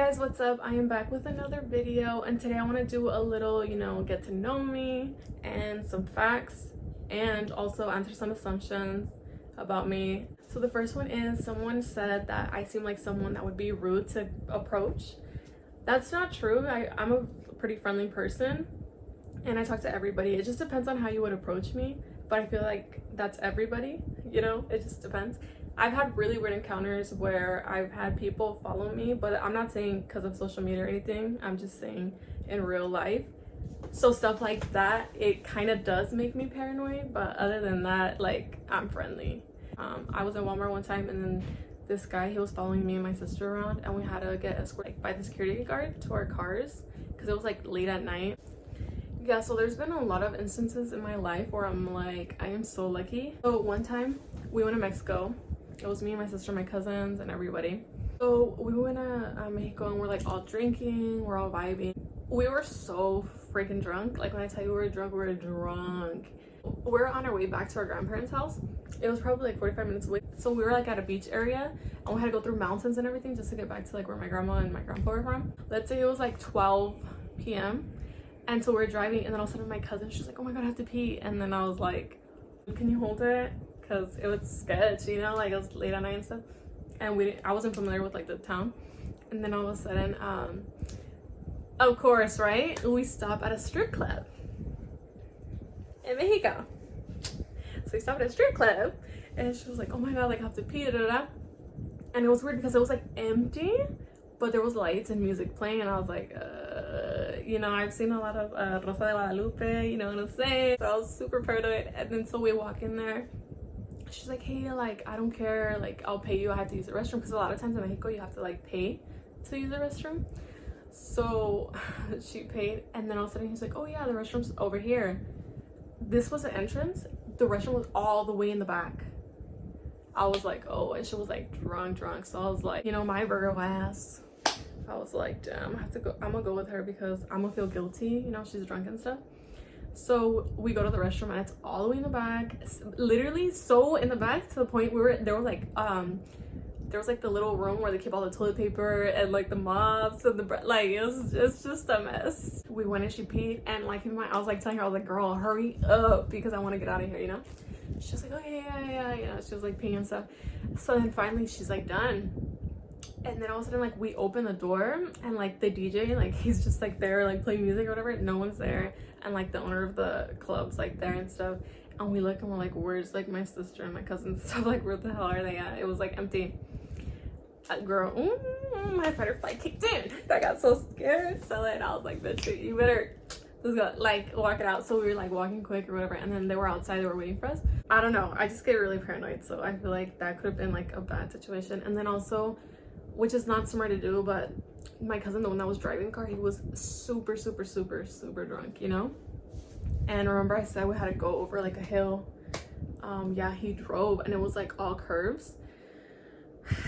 guys, what's up? I am back with another video, and today I want to do a little, get to know me and some facts, and also answer some assumptions about me. So the first one is, someone said that I seem like someone that would be rude to approach. That's not true. I'm a pretty friendly person and I talk to everybody. It just depends on how you would approach me, but I feel like that's everybody, it just depends. I've had really weird encounters where I've had people follow me, but I'm not saying because of social media or anything. I'm just saying in real life. So stuff like that, it kind of does make me paranoid, but other than that, like, I'm friendly. I was in Walmart one time, and then this guy, he was following me and my sister around, and we had to get escorted by the security guard to our cars because it was like late at night. Yeah, so there's been a lot of instances in my life where I'm like, I am so lucky. So one time we went to Mexico. It was me and my sister, my cousins, and everybody. So we went to Mexico, and we're like all drinking, we're all vibing. We were so freaking drunk. Like, when I tell you we were drunk, we were drunk. We're on our way back to our grandparents' house. It was probably like 45 minutes away. So we were like at a beach area, and we had to go through mountains and everything just to get back to like where my grandma and my grandpa were from. Let's say it was like 12 p.m. And so we're driving, and then all of a sudden my cousin, she's like, oh my god, I have to pee. And then I was like, can you hold it? Because it was sketch, like it was late at night and stuff. And I wasn't familiar with like the town. And then all of a sudden, of course, right? We stop at a strip club in Mexico. So we stopped at a strip club, and she was like, oh my god, like I have to pee, da da da. And it was weird because it was like empty, but there was lights and music playing, and I was like, I've seen a lot of Rosa de Guadalupe, you know what I'm saying? So I was super paranoid. And then so we walk in there. She's like, hey, like, I don't care, like, I'll pay you, I have to use the restroom, because a lot of times in Mexico you have to like pay to use the restroom. So she paid, and then all of a sudden he's like, oh yeah, the restroom's over here. This was the entrance. The restroom was all the way in the back. I was like, oh, and she was like drunk. So I was like, my Virgo ass, I was like, damn, I'm gonna go with her because I'm gonna feel guilty, she's drunk and stuff. So we go to the restroom, and it's all the way in the back, literally so in the back to the point where there was like the little room where they keep all the toilet paper and like the mops and it's just a mess. We went and she peed, and like in I was like telling her, I was like, girl, hurry up because I want to get out of here, She's like, oh yeah, she was like peeing and stuff. So then finally she's like done. And then all of a sudden, like, we open the door, and like the DJ, like, he's just like there, like playing music or whatever. No one's there, and like the owner of the club's like there and stuff. And we look, and we're like, where's like my sister and my cousin and stuff? Like, where the hell are they at? It was like empty. Girl, my fight or flight kicked in. I got so scared. So then I was like, bitch, you better just go like walk it out. So we were like walking quick or whatever, and then they were outside, they were waiting for us. I don't know, I just get really paranoid, so I feel like that could have been like a bad situation. And then also, which is not smart to do, but my cousin, the one that was driving the car, he was super drunk, And remember I said we had to go over like a hill. Yeah, he drove, and it was like all curves,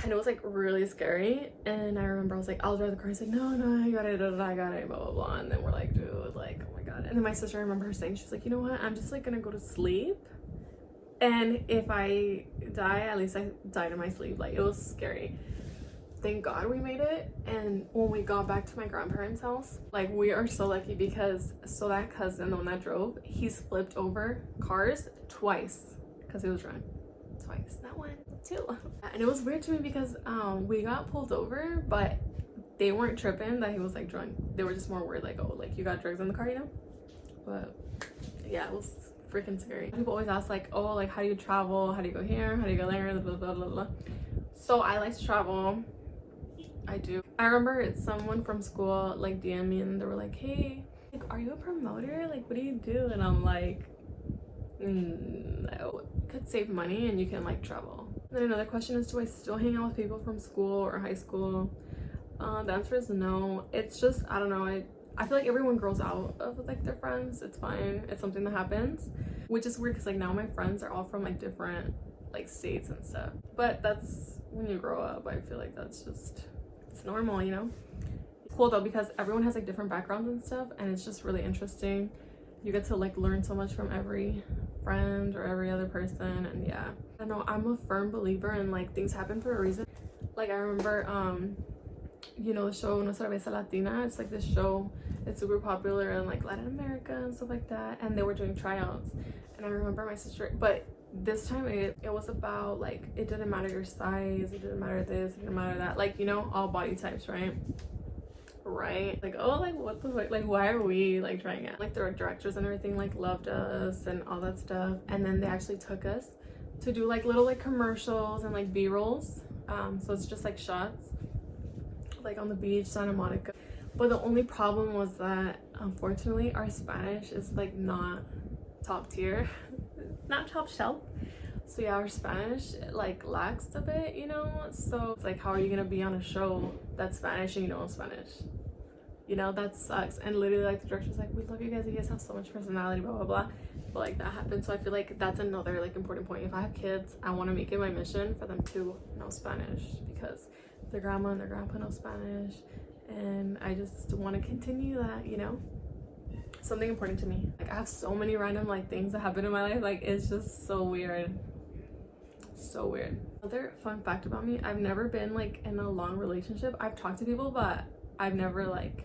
and it was like really scary. And I remember I was like, I'll drive the car. He's like, no, I got it, I got it, blah blah blah. And then we're like, dude, like, oh my god. And then my sister, I remember her saying, she's like, you know what, I'm just like gonna go to sleep, and if I die, at least I died in my sleep. Like, it was scary. Thank god we made it. And when we got back to my grandparents' house, like, we are so lucky because so that cousin, the one that drove, he's flipped over cars twice because he was drunk. Twice, not one, two. And it was weird to me because we got pulled over, but they weren't tripping that he was like drunk. They were just more worried, like, oh, like, you got drugs in the car, But yeah, it was freaking scary. People always ask like, oh, like, how do you travel, how do you go here, how do you go there, blah blah blah blah. So I like to travel. I do. I remember someone from school like DM me, and they were like, hey, like, are you a promoter? Like, what do you do? And I'm like, no. Could save money and you can like travel. And then another question is, do I still hang out with people from school or high school? The answer is no. It's just, I don't know, I feel like everyone grows out of like their friends. It's fine, it's something that happens, which is weird because like now my friends are all from like different like states and stuff, but that's when you grow up. I feel like that's just, it's normal, It's cool though because everyone has like different backgrounds and stuff, and it's just really interesting. You get to like learn so much from every friend or every other person. And yeah, I don't know, I'm a firm believer in like things happen for a reason. Like, I remember you know the show Nuestra Bella Latina. It's like this show, it's super popular in like Latin America and stuff like that, and they were doing tryouts. And I remember my sister, but this time it was about like, it didn't matter your size, it didn't matter this, it didn't matter that, like, you know, all body types, right? Like, oh, like what the fuck, like why are we like trying it? Like the directors and everything like loved us and all that stuff, and then they actually took us to do like little like commercials and like b-rolls. So it's just like shots like on the beach, Santa Monica. But the only problem was that unfortunately our Spanish is like not top tier, not top shelf. So yeah, our Spanish like lacks a bit, you know. So it's like, how are you gonna be on a show that's Spanish and you know Spanish? You know, that sucks. And literally like the director's like, we love you guys have so much personality, blah blah blah. But like that happened. So I feel like that's another like important point. If I have kids, I want to make it my mission for them to know Spanish, because their grandma and their grandpa know Spanish, and I just want to continue that, you know. Something important to me. Like I have so many random like things that happen in my life, like it's just so weird. So weird. Another fun fact about me, I've never been like in a long relationship. I've talked to people, but I've never like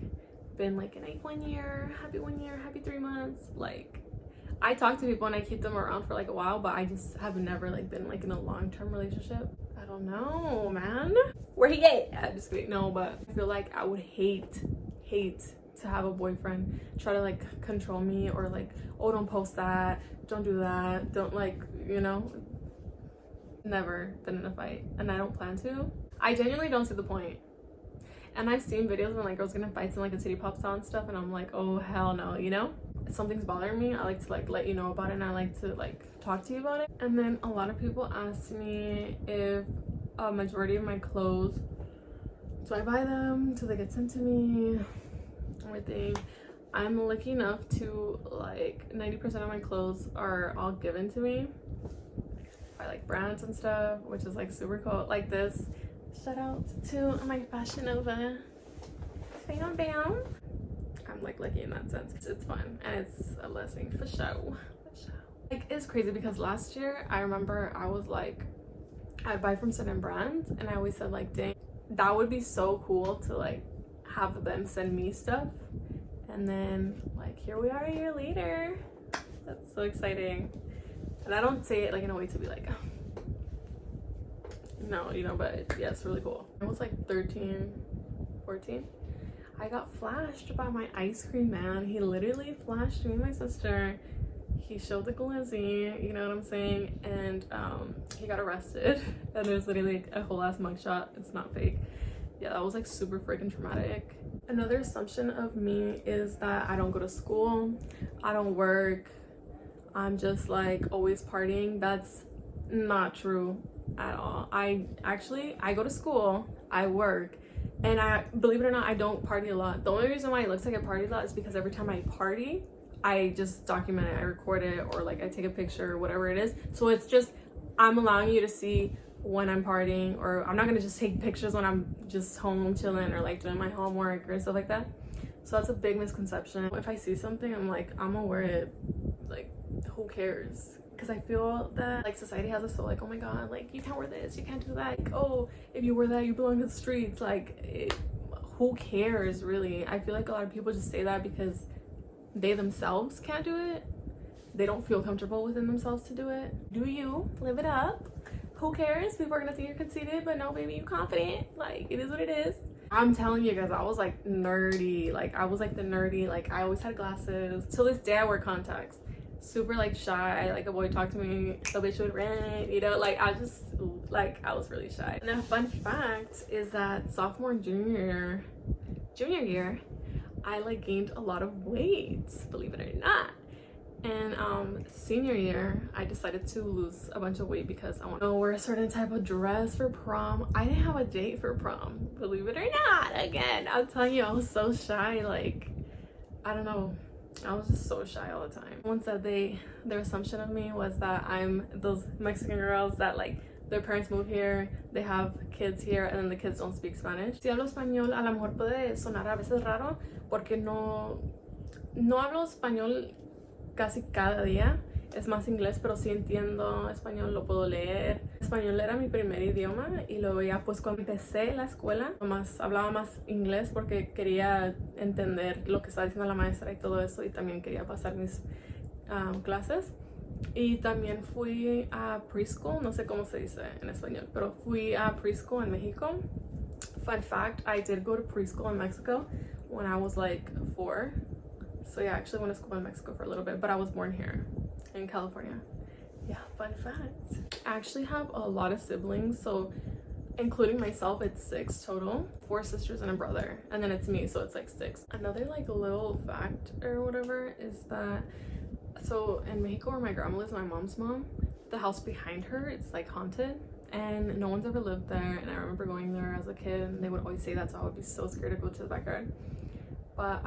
been like in like 1 year, happy 3 months. Like I talk to people and I keep them around for like a while, but I just have never like been like in a long-term relationship. I don't know, man. Where he at? I'm just kidding. No, but I feel like I would hate to have a boyfriend try to like control me, or like, oh, don't post that, don't do that, don't, like, you know. Never been in a fight, and I don't plan to. I genuinely don't see the point. And I've seen videos when like girls get in fights in like a city pop style and stuff, and I'm like, oh hell no, you know. If something's bothering me, I like to like let you know about it, and I like to like talk to you about it. And then a lot of people ask me if a majority of my clothes, do I buy them, do they get sent to me, everything. I'm lucky enough to like 90% of my clothes are all given to me by like brands and stuff, which is like super cool. Like this, shout out to my Fashion Nova, bam bam. I'm like lucky in that sense. It's fun and it's a blessing for show. Like it's crazy because last year I remember I was like, I'd buy from certain brands and I always said like, dang, that would be so cool to like have them send me stuff. And then like here we are a year later. That's so exciting. And I don't say it like in a way to be like, no, you know, but yeah, it's really cool. I was like 13, 14. I got flashed by my ice cream man. He literally flashed me and my sister. He showed the glizzy, you know what I'm saying? And he got arrested. And there's literally like a whole ass mugshot. It's not fake. Yeah, that was like super freaking traumatic. Another assumption of me is that I don't go to school, I don't work, I'm just like always partying. That's not true at all. I go to school, I work, and I, believe it or not, I don't party a lot. The only reason why it looks like I party a lot is because every time I party, I just document it, I record it, or like I take a picture or whatever it is. So it's just, I'm allowing you to see when I'm partying, or I'm not gonna just take pictures when I'm just home chilling or like doing my homework or stuff like that. So that's a big misconception. If I see something, I'm like, I'm gonna wear it. Like, who cares? Because I feel that like society has us so like, oh my god, like you can't wear this, you can't do that. Like, oh, if you wear that, you belong to the streets. Like, who cares really? I feel like a lot of people just say that because they themselves can't do it. They don't feel comfortable within themselves to do it. Do you live it up? Who cares? People are gonna think you're conceited, but no, baby, you confident. Like, it is what it is. I'm telling you guys, I was like nerdy. Like, I was like the nerdy, like I always had glasses. Till this day I wear contacts. Super like shy. Like a boy talked to me, the bitch would run, you know, like I just like I was really shy. And a fun fact is that sophomore and junior year, I like gained a lot of weight, believe it or not. And senior year, I decided to lose a bunch of weight because I want to wear a certain type of dress for prom. I didn't have a date for prom, believe it or not. Again, I'm telling you, I was so shy. Like, I don't know, I was just so shy all the time. Someone said their assumption of me was that I'm those Mexican girls that like their parents move here, they have kids here, and then the kids don't speak Spanish. Si hablo español, a lo mejor puede sonar a veces raro porque no hablo español casi cada día, es más inglés, pero sí entiendo español, lo puedo leer. Español era mi primer idioma y luego ya pues cuando empecé la escuela más hablaba más inglés porque quería entender lo que estaba diciendo la maestra y todo eso, y también quería pasar mis clases. Y también fui a preschool, no sé cómo se dice en español, pero fui a preschool en México. Fun fact, I did go to preschool in Mexico when I was like 4. So yeah, I actually went to school in Mexico for a little bit, but I was born here in California. Yeah, fun fact. I actually have a lot of siblings, so including myself, it's 6 total. 4 sisters and a brother, and then it's me, so it's like 6. Another like little fact or whatever is that, so in Mexico where my grandma lives, my mom's mom, the house behind her, it's like haunted and no one's ever lived there. And I remember going there as a kid and they would always say that, so I would be so scared to go to the backyard. But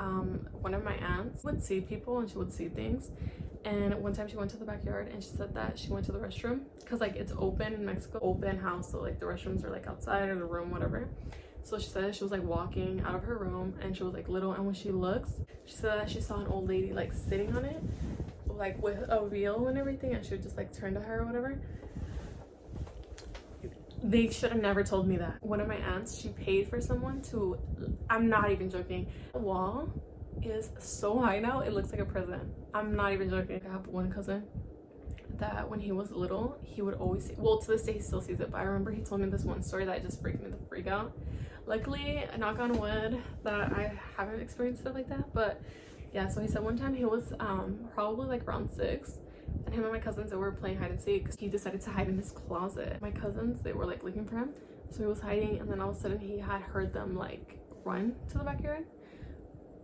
one of my aunts would see people and she would see things. And one time she went to the backyard and she said that she went to the restroom because like it's open in Mexico, open house, so like the restrooms are like outside or the room, whatever. So she said that she was like walking out of her room and she was like little, and when she looks, she said that she saw an old lady like sitting on it, like with a reel and everything, and she would just like turn to her or whatever. They should have never told me that. One of my aunts, she paid for someone to, I'm not even joking, the wall is so high now it looks like a prison. I'm not even joking. I have one cousin that when he was little he would always see, well to this day he still sees it, but I remember he told me this one story that just freaked me the freak out. Luckily, knock on wood, that I haven't experienced stuff like that. But yeah, so he said one time he was probably like around 6, and him and my cousins, they were playing hide and seek. He decided to hide in his closet. My cousins, they were like looking for him, so he was hiding, and then all of a sudden he had heard them like run to the backyard.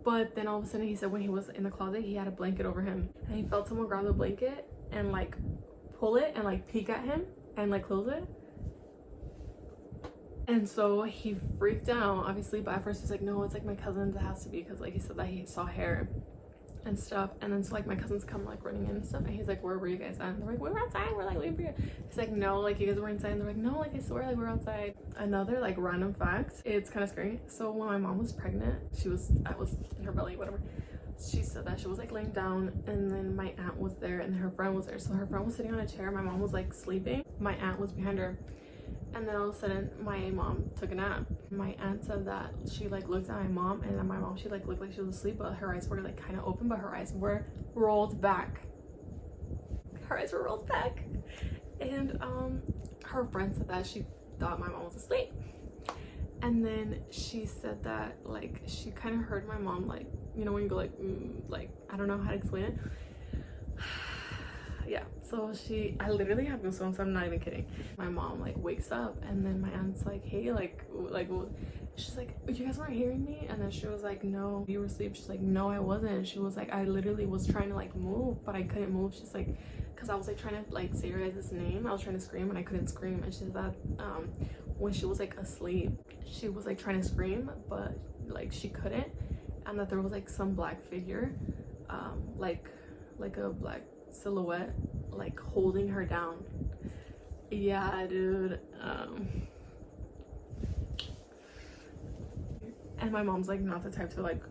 But then all of a sudden he said when he was in the closet he had a blanket over him, and he felt someone grab the blanket and like pull it and like peek at him and like close it. And so he freaked out, obviously, but at first he's like, no, it's like my cousins, it has to be, because like he said that he saw hair and stuff. And then so like my cousins come like running in and stuff, and he's like, where were you guys at? And they're like, we were outside, we're like waiting for you. He's like, no, like you guys were inside. And they're like, no, like I swear, like we're outside. Another like random fact, it's kind of scary. So when my mom was pregnant, I was in her belly, whatever, she said that she was like laying down, and then my aunt was there and her friend was there. So her friend was sitting on a chair, my mom was like sleeping, my aunt was behind her. And then all of a sudden my mom took a nap. My aunt said that she like looked at my mom, and then my mom, she like looked like she was asleep, but her eyes were like kind of open, but her eyes were rolled back. Her eyes were rolled back. And her friend said that she thought my mom was asleep. And then she said that like she kind of heard my mom, like, you know when you go like I don't know how to explain it. Yeah, so I literally have goosebumps, I'm not even kidding. My mom like wakes up, and then my aunt's like, hey, like she's like, you guys weren't hearing me? And then she was like, no, you were asleep. She's like, no, I wasn't. And she was like, I literally was trying to like move, but I couldn't move. She's like, because I was like trying to like say your guys' name, I was trying to scream and I couldn't scream. And she said that when she was like asleep, she was like trying to scream, but like she couldn't, and that there was like some black figure, like a black silhouette like holding her down. Yeah, dude. And my mom's like not the type to like,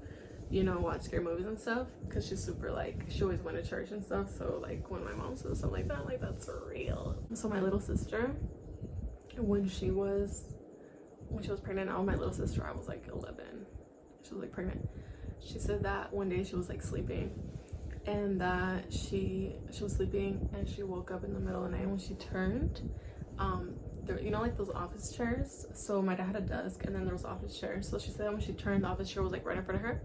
you know, watch scary movies and stuff, because she's super like, she always went to church and stuff. So like when my mom says something like that, like that's real. So my little sister, when she was pregnant, my little sister, I was like 11, she was like pregnant. She said that one day she was like sleeping, and that she was sleeping and she woke up in the middle of the night. When she turned, there, you know, like those office chairs, so my dad had a desk and then there was office chairs. So she said when she turned, the office chair was like right in front of her,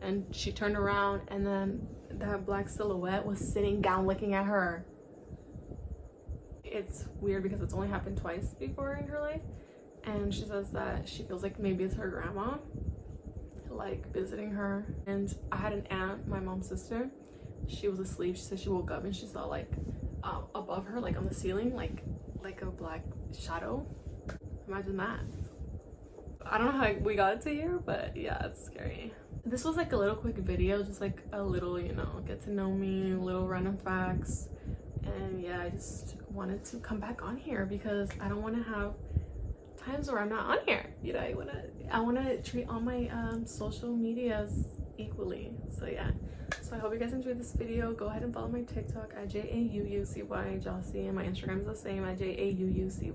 and she turned around and then that black silhouette was sitting down looking at her. It's weird because it's only happened twice before in her life, and she says that she feels like maybe it's her grandma like visiting her. And I had an aunt, my mom's sister, she was asleep. She said she woke up and she saw like above her, like on the ceiling, like a black shadow. Imagine that. I don't know how we got to here, but yeah, it's scary. This was like a little quick video, just like a little, you know, get to know me, little random facts. And yeah, I just wanted to come back on here because I don't want to have times where I'm not on here, you know. I want to treat all my social medias equally. So yeah, so I hope you guys enjoyed this video. Go ahead and follow my TikTok at Jauucy, Jauucy, and my Instagram is the same at Jauucy.